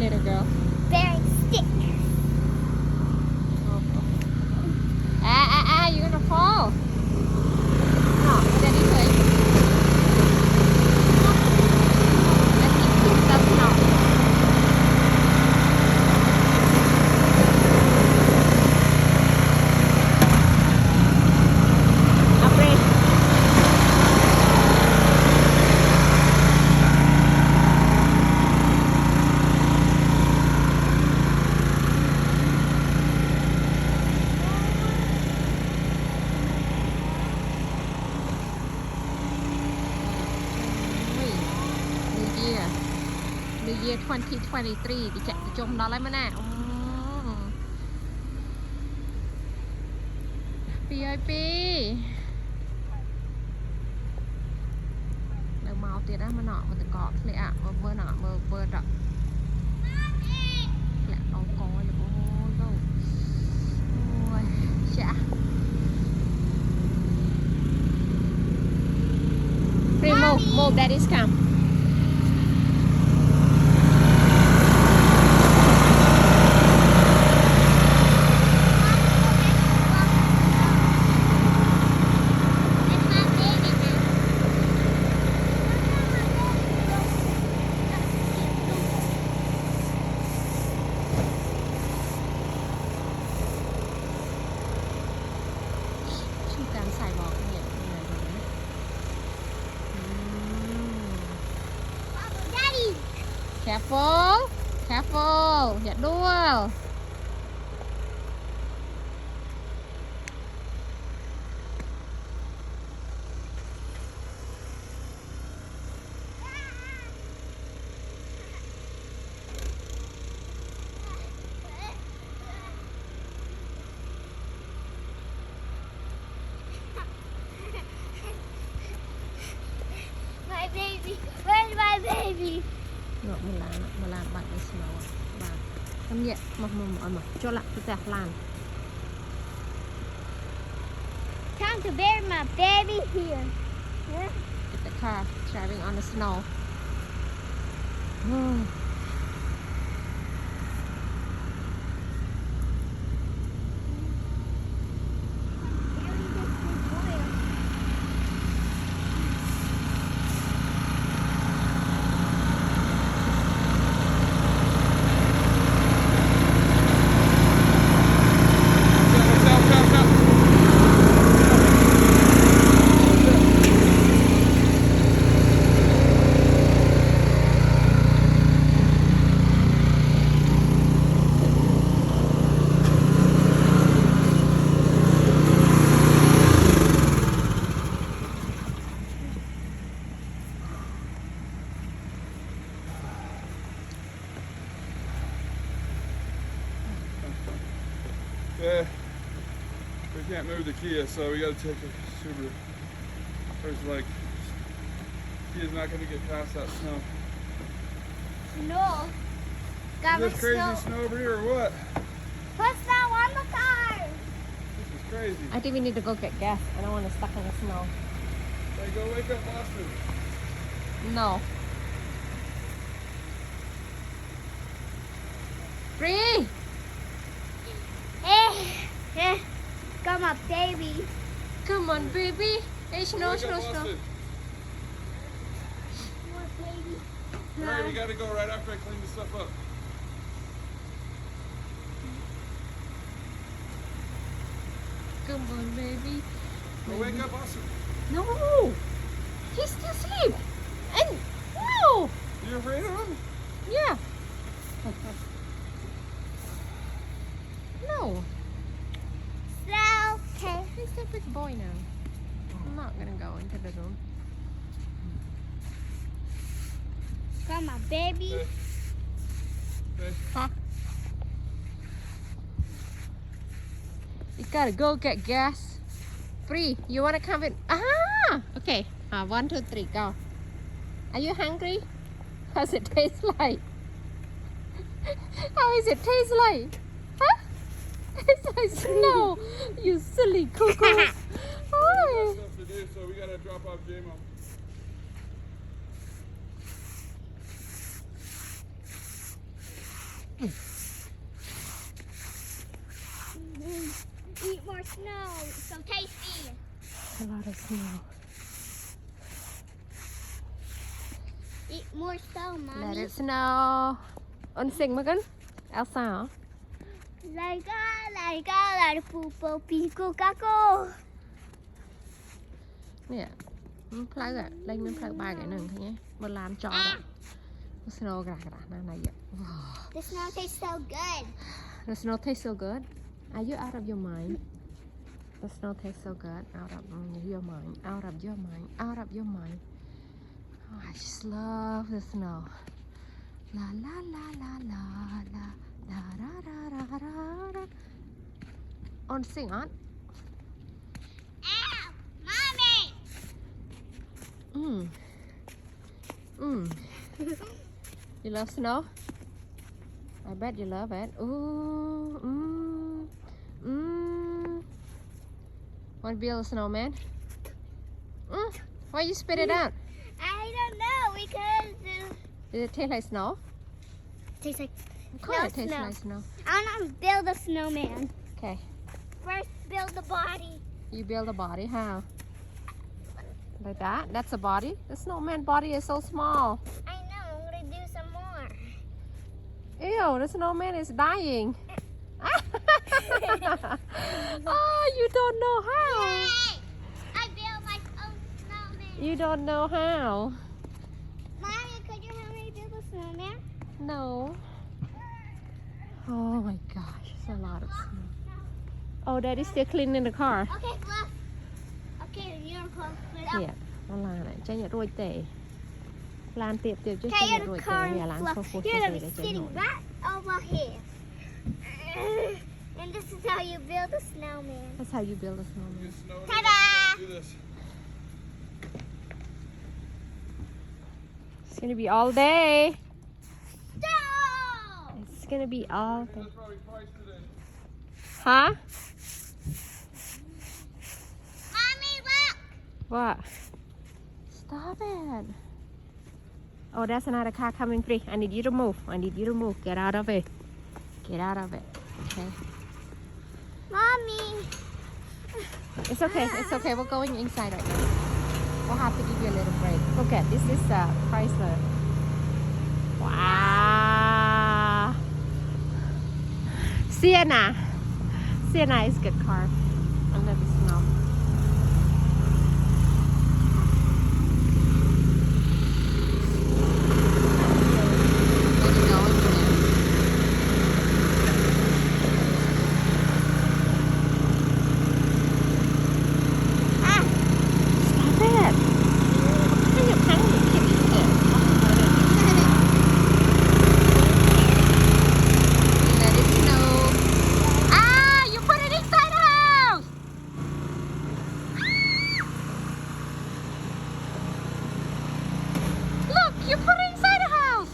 little girl. Bearing stick. You're gonna fall. No, daddy play. Let's keep stuff now. New Year 2023 đi chạy đi chung đó lấy mới nè. PIP đâu mau tiệt á mà nọ mà tự có lẽ ạ mà bơ nọ mà bơ đậm lẽ đâu có là bố đâu ôi chả move daddy's come. Careful, dạ đua. My baby, where's my baby? Ngựa mà làm bạn đi snow và tâm nhẹ mà cho lại cái tạc lan. Time to bury my baby here. Yeah. Get the car driving on the snow. Yeah, we can't move the Kia, so we got to take the Subaru. There's like, Kia's not going to get past that snow. No. Is this crazy snow over here or what? Put snow on the car. This is crazy. I think we need to go get gas. I don't want to stuck in the snow. Hey, go wake up Boston. No. Free. Come on, baby. Come on, baby. Hey, snow. Come on, baby. Alright, we gotta go right after I clean this stuff up. Come on, baby. Go wake up Austin. No. He's still asleep. And no. You afraid of him? Yeah. No. Okay. He's a big boy now. I'm not gonna go into the room. Come on, baby. Hey. Hey. Huh? You gotta go get gas. Free. You wanna come in? Ah! Okay. 1, 2, 3, go. Are you hungry? How's it taste like? How is it taste like? Huh? It's like snow. You silly cuckoo. We got Hi. stuff to do, so we gotta drop off J-Mo. Eat more snow. It's so tasty. A lot of snow. Eat more snow, Let mommy. it snow. On sing mà con. Elsa hả? Like a poo pico caco. เนี่ยมันเพลอะเล่นมันเพลบายกันหนึ่งทีนี้มันลานจอดมันสโนว์กระดาษนั่นอะไรอ่ะ The snow tastes so good. The snow tastes so good. Are you out of your mind? The snow tastes so good. Out of your mind. Out of your mind. Out of your mind. Oh, I just love the snow. La la la la la la la ra ra ra ra ra. On sing on. Ow, mommy. You love snow? I bet you love it. Ooh, Want to build a snowman? Why you spit it out? I don't know because Did it taste like snow? it tastes like. Of course No, it tastes snow. like snow. I want to build a snowman. Okay, First, build the body. you build a body. How? Like that? That's a body? The snowman body is so small. I know. I'm gonna do some more. Ew, the snowman is dying. Oh, you don't know how. Yay! I built my own snowman. You don't know how. Mommy, could you help me build a snowman? No. Oh my gosh, it's a lot of snow. Oh, Daddy's still cleaning the car. Okay, look. Okay, unicorn, split up. Dạ, nó là này, cho nhà đuôi tệ. Lan tiệp tiệp chứ cho Okay, nhà đuôi tệ, unicorn, nhà láng không fluff. phụ You're gonna để be cho sitting nổi. right over here. And this is how you build a snowman. That's how you build a snowman. Get snowed in. Ta-da! Do this. It's gonna be all day. Stop! It's gonna be all day. That's probably priced it in. Huh? Mommy, look! What? Stop it. Oh, that's another car coming free. I need you to move. I need you to move. Get out of it. Get out of it. Okay. Mommy! It's okay. It's okay. We're going inside right now. We'll have to give you a little break. Look at this is Chrysler. Wow. Sienna. Sienna is a good car. Under the snow. Ah! Stop it. How you kidding me? Let it snow. Ah, you put it inside the house. Look, you put it inside the house.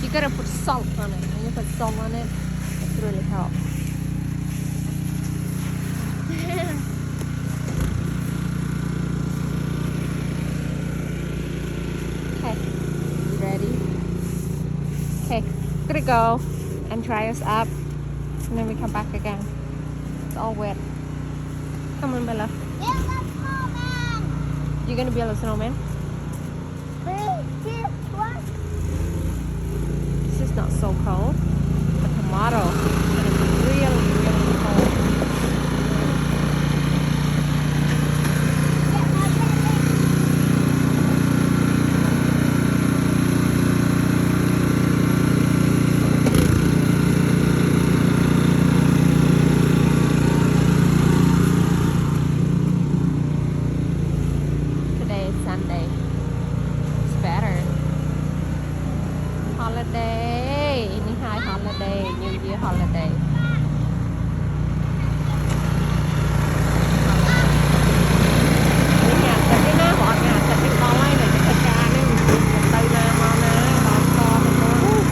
You gotta put salt on it. When you put salt on it, it really helps. Okay, you ready? Okay, gonna go and dry us up, and then we come back again. It's all wet. Come on, Bella. Build a snowman! You gonna build a snowman? 3, 2, 1. This is not so cold, but tomorrow it's gonna be really, really cold. Get my baby. Today is Sunday. It's better. Holiday. Ini high holiday. New Year holiday. Đi nhà chụp đi na, bỏ nhà chụp đi con lấy này cho cha đi. Tay na, mau na, bỏ con đi con.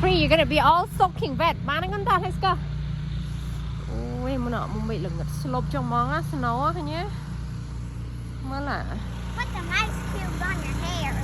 Free, you're gonna be all soaking wet. Mana con ta, let's go. Ôi, mà nọ mình bị lửng ngật slope trong món á, snow á, cả nhé. Mới là Put some ice cubes on your hair.